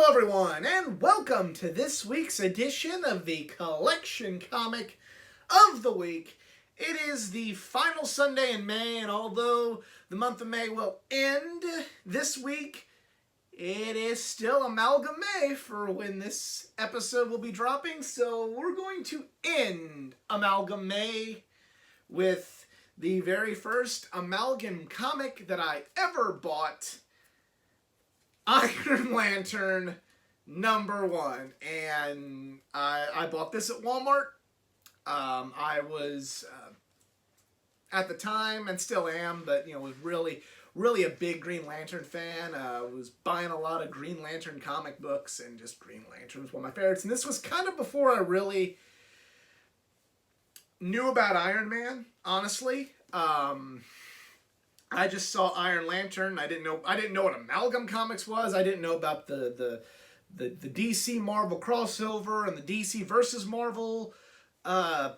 Hello everyone, and welcome to this week's edition of the Collection Comic of the Week. It is the final Sunday in May, and although the month of May will end this week, it is still Amalgam May for when this episode will be dropping, so we're going to end Amalgam May with the very first Amalgam comic that I ever bought, Iron Lantern #1, and I bought this at Walmart. I was at the time, and still am, but was really a big Green Lantern fan. Was buying a lot of Green Lantern comic books, and just Green Lantern was one of my favorites. And this was kind of before I really knew about Iron Man, honestly. I just saw Iron Lantern. I didn't know what Amalgam Comics was. I didn't know about the DC Marvel crossover and the DC versus Marvel crossover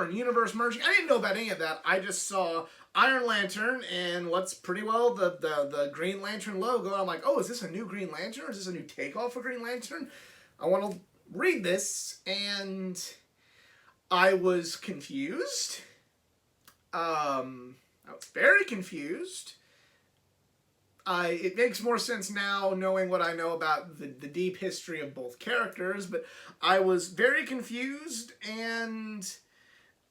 and universe merging. I didn't know about any of that. I just saw Iron Lantern and what's pretty well the Green Lantern logo. I'm like, oh, is this a new Green Lantern? Or is this a new takeoff of Green Lantern? I want to read this, and I was confused. I was very confused. It makes more sense now knowing what I know about the deep history of both characters, but I was very confused, and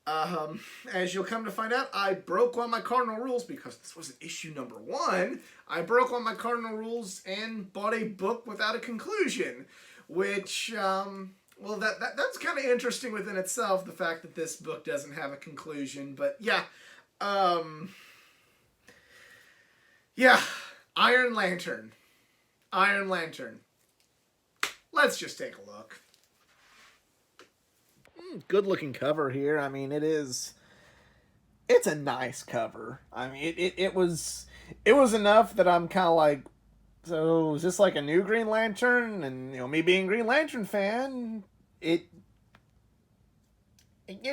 as you'll come to find out, I broke one of my cardinal rules because this was issue #1. I broke one of my cardinal rules and bought a book without a conclusion, which, well, that's kind of interesting within itself, the fact that this book doesn't have a conclusion, but yeah. Iron Lantern. Let's just take a look. Good looking cover here. I mean, it's a nice cover. I mean, it was enough that I'm kind of like, so is this like a new Green Lantern? And me being a Green Lantern fan, it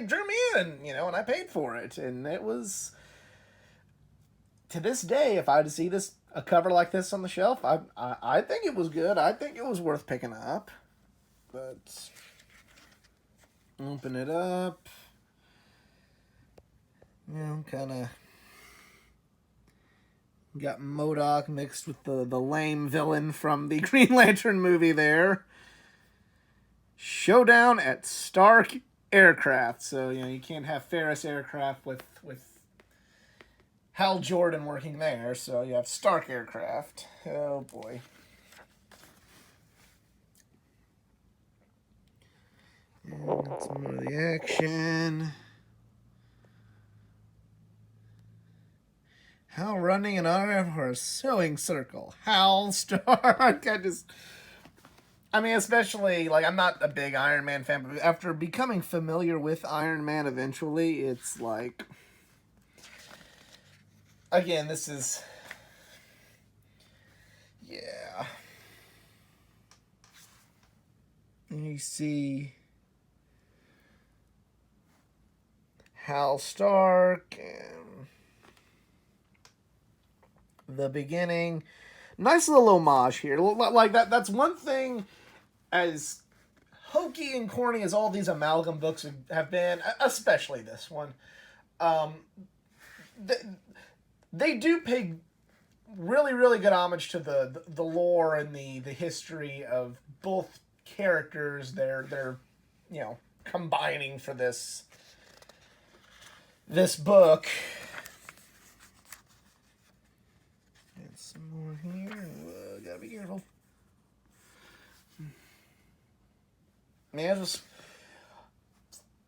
drew me in, and I paid for it, and it was, to this day, if I had to see a cover like this on the shelf, I think it was good. I think it was worth picking up. But open it up. Kind of got MODOK mixed with the lame villain from the Green Lantern movie there. Showdown at Stark Aircraft. So, you can't have Ferris Aircraft with Hal Jordan working there, so you have Stark Aircraft. Oh boy. And that's more of the action. Hal running an arm for a sewing circle. Hal Stark. Especially, I'm not a big Iron Man fan, but after becoming familiar with Iron Man eventually, it's like, again, this is, yeah. And you see Hal Stark and the beginning. Nice little homage here. Like that's one thing, as hokey and corny as all these Amalgam books have been, especially this one. They do pay really, really good homage to the lore and the history of both characters. They're combining for this book. And some more here. Whoa, gotta be careful. Man, I've just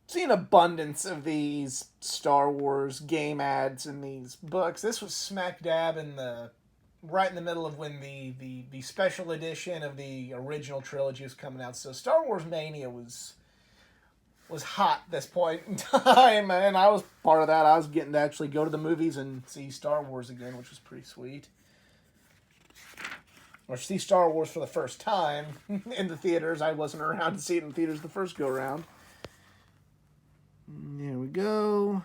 seen abundance of these Star Wars game ads in these books. This was smack dab right in the middle of when the special edition of the original trilogy was coming out. So Star Wars Mania was hot at this point in time, and I was part of that. I was getting to actually go to the movies and see Star Wars again, which was pretty sweet. Or see Star Wars for the first time in the theaters. I wasn't around to see it in the theaters the first go around. There we go.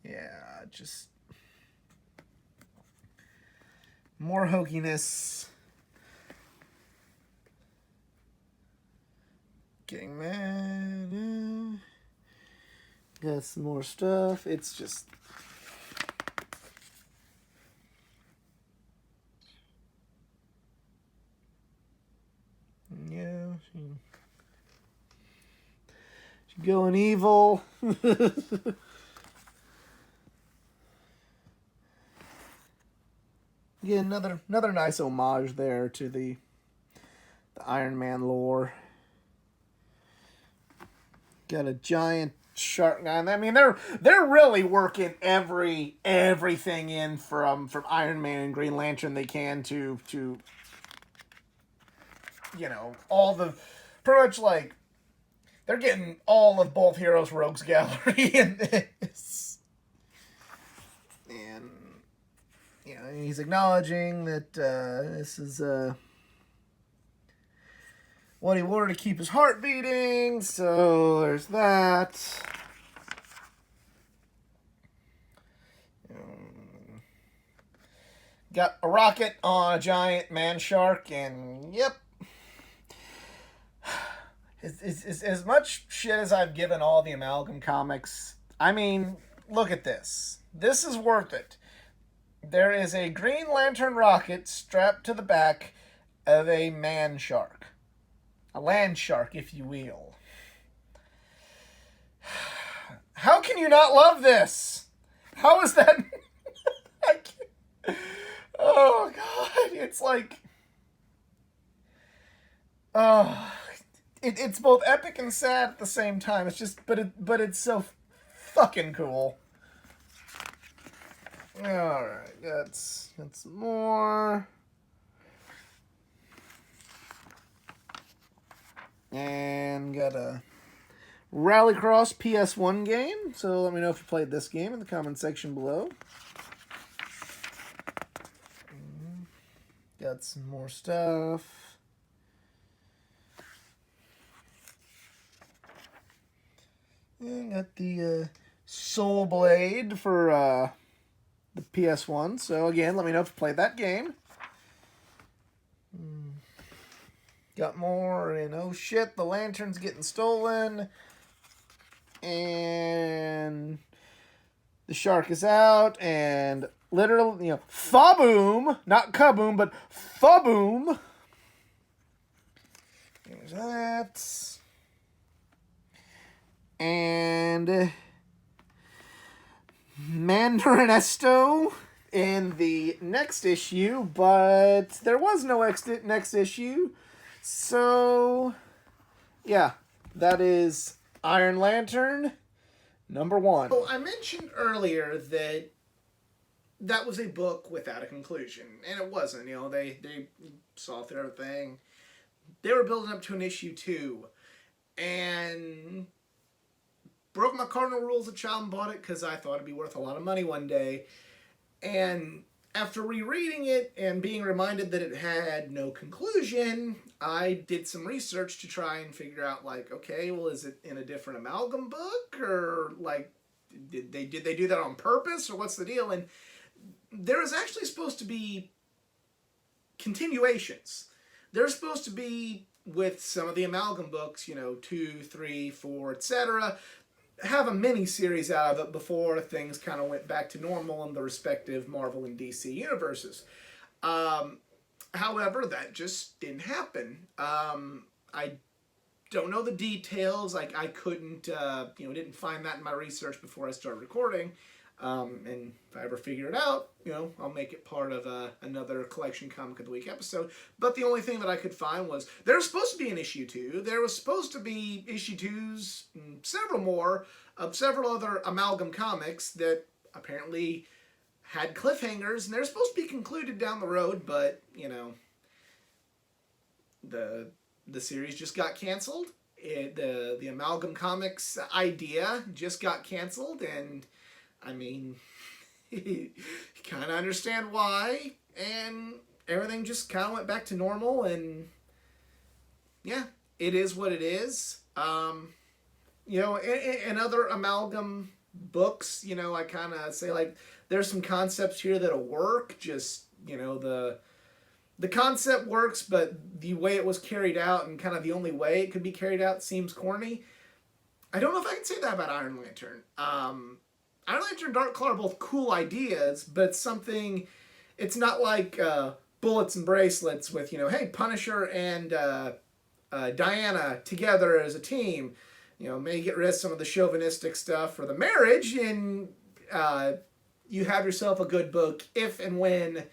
Yeah, just More hokiness. Getting mad. Got some more stuff. It's just... Yeah. She's going evil. Yeah, another nice homage there to the Iron Man lore. Got a giant shark guy. I mean, they're really working everything in from Iron Man and Green Lantern they can to you know, all the pretty much like they're getting all of both heroes rogues gallery in this. And you know, he's acknowledging that this is what he wanted to keep his heart beating, so there's that. Got a rocket on a giant man shark, and yep. As much shit as I've given all the Amalgam comics, I mean, look at this. This is worth it. There is a Green Lantern rocket strapped to the back of a man shark. A land shark, if you will. How can you not love this? How is that... Oh, God. It's like... Oh... It's both epic and sad at the same time. It's just, but it's so fucking cool. All right, got some more, and got a Rallycross PS1 game. So let me know if you played this game in the comment section below. Got some more stuff. And got the Soul Blade for the PS1. So again, let me know if you played that game. Got more, and oh shit, the lantern's getting stolen. And the shark is out, and literally, you know, Faboom, not Kaboom, but Faboom. There's that. And Mandarin Esto in the next issue, but there was no next issue. So, yeah, that is Iron Lantern #1. Well, I mentioned earlier that was a book without a conclusion, and it wasn't. You know, they saw through everything. They were building up to an issue 2, and broke my cardinal rules as a child and bought it because I thought it'd be worth a lot of money one day. And after rereading it and being reminded that it had no conclusion, I did some research to try and figure out, like, okay, well, is it in a different Amalgam book? Or, like, did they do that on purpose? Or what's the deal? And there is actually supposed to be continuations. They're supposed to be with some of the Amalgam books, you know, 2, 3, 4, etc., have a mini-series out of it before things kind of went back to normal in the respective Marvel and DC universes. However, that just didn't happen. I don't know the details. I couldn't, didn't find that in my research before I started recording. And if I ever figure it out, you know, I'll make it part of another Collection Comic of the Week episode. But the only thing that I could find was there was supposed to be an issue 2. There was supposed to be issue 2s, and several more, of several other Amalgam comics that apparently had cliffhangers, and they're supposed to be concluded down the road, but, you know, the series just got canceled. The Amalgam Comics idea just got canceled, and I mean, you kind of understand why, and everything just kind of went back to normal, and yeah, it is what it is. You know, in other Amalgam books, you know, I kind of say, like, there's some concepts here that'll work, just the concept works, but the way it was carried out and kind of the only way it could be carried out seems corny. I don't know if I can say that about Iron Lantern. Iron Lantern and Dark Claw are both cool ideas, but it's not like bullets and bracelets with, hey, Punisher and Diana together as a team. May get rid of some of the chauvinistic stuff or the marriage, and you have yourself a good book if and when,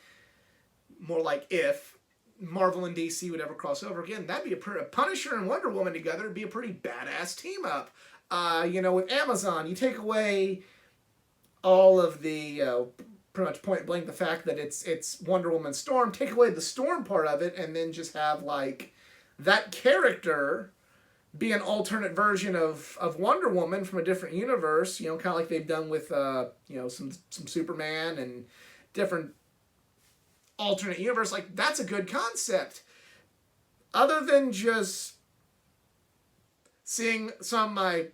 more like if, Marvel and DC would ever cross over again. That'd be a Punisher and Wonder Woman together would be a pretty badass team up. With Amazon, you take away all of the pretty much point blank the fact that it's Wonder Woman Storm, take away the Storm part of it, and then just have like that character be an alternate version of Wonder Woman from a different universe, kind of like they've done with some Superman and different alternate universe. Like, that's a good concept. Other than just seeing some of my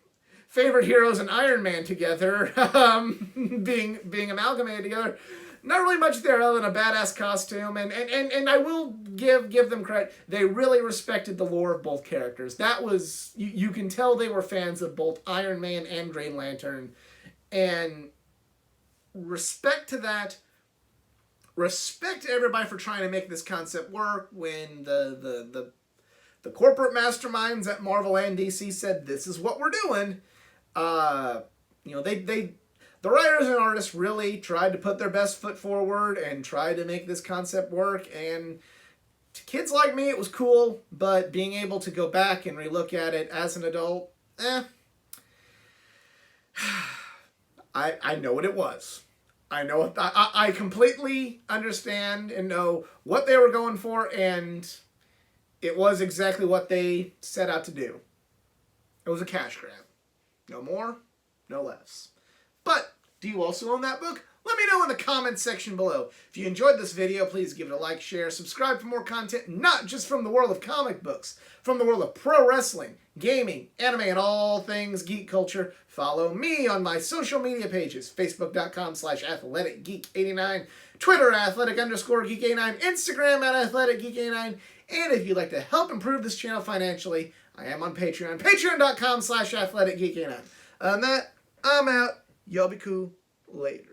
favorite heroes and Iron Man together, being amalgamated together, not really much there other than a badass costume, and I will give them credit. They really respected the lore of both characters. That was, you can tell they were fans of both Iron Man and Green Lantern, and respect to that. Respect to everybody for trying to make this concept work when the corporate masterminds at Marvel and DC said, this is what we're doing. The writers and artists really tried to put their best foot forward and tried to make this concept work, and to kids like me it was cool, but being able to go back and relook at it as an adult, I know what it was. I completely understand and know what they were going for, and it was exactly what they set out to do. It was a cash grab. No more, no less. But, do you also own that book? Let me know in the comments section below. If you enjoyed this video, please give it a like, share, subscribe for more content, not just from the world of comic books, from the world of pro wrestling, gaming, anime, and all things geek culture. Follow me on my social media pages, facebook.com/athleticgeek89, Twitter @athletic_geek89, Instagram @athleticgeek89, and if you'd like to help improve this channel financially, I am on Patreon, patreon.com/athleticgeek89. On that, I'm out. Y'all be cool. Later.